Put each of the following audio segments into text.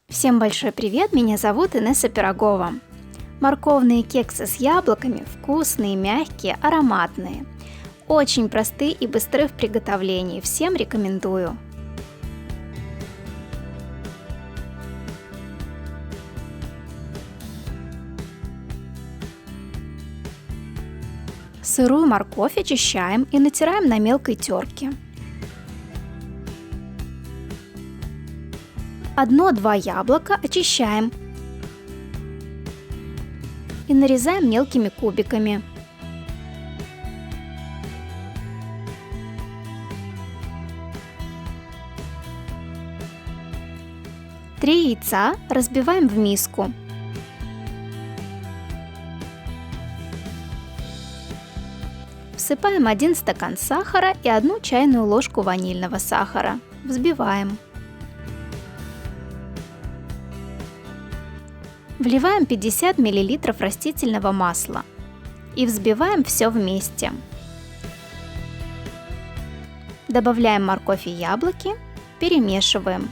Всем большой привет, меня зовут Инесса Пирогова. Морковные кексы с яблоками вкусные, мягкие, ароматные. Очень простые и быстрые в приготовлении, всем рекомендую. Сырую морковь очищаем и натираем на мелкой терке. 1-2 яблока очищаем и нарезаем мелкими кубиками. Три яйца разбиваем в миску. Всыпаем 1 стакан сахара и 1 чайную ложку ванильного сахара. Взбиваем. Вливаем 50 мл растительного масла и взбиваем все вместе. Добавляем морковь и яблоки, перемешиваем.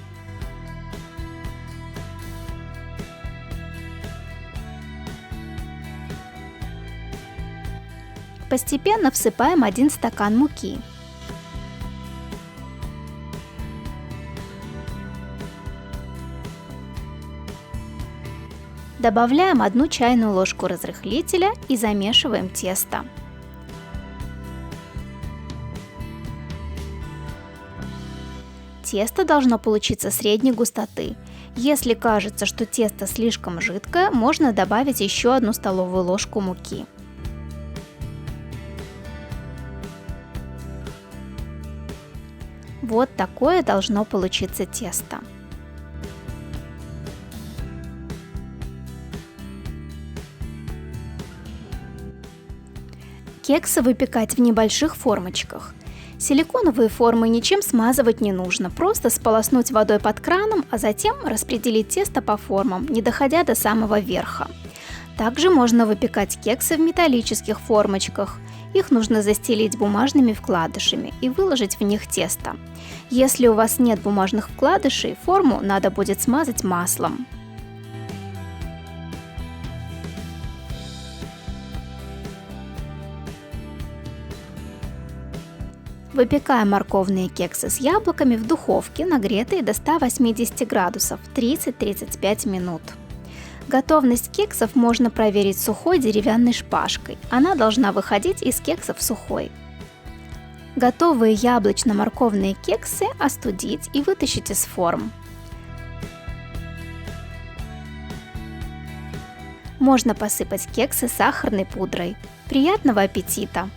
Постепенно всыпаем 1 стакан муки. Добавляем 1 чайную ложку разрыхлителя и замешиваем тесто. Тесто должно получиться средней густоты. Если кажется, что тесто слишком жидкое, можно добавить еще 1 столовую ложку муки. Вот такое должно получиться тесто. Кексы выпекать в небольших формочках. Силиконовые формы ничем смазывать не нужно, просто сполоснуть водой под краном, а затем распределить тесто по формам, не доходя до самого верха. Также можно выпекать кексы в металлических формочках. Их нужно застелить бумажными вкладышами и выложить в них тесто. Если у вас нет бумажных вкладышей, форму надо будет смазать маслом. Выпекаем морковные кексы с яблоками в духовке, нагретой до 180 градусов, 30-35 минут. Готовность кексов можно проверить сухой деревянной шпажкой. Она должна выходить из кексов сухой. Готовые яблочно-морковные кексы остудить и вытащить из форм. Можно посыпать кексы сахарной пудрой. Приятного аппетита!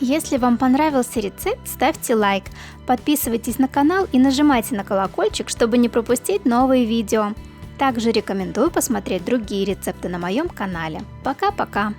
Если вам понравился рецепт, ставьте лайк, подписывайтесь на канал и нажимайте на колокольчик, чтобы не пропустить новые видео. Также рекомендую посмотреть другие рецепты на моем канале. Пока-пока!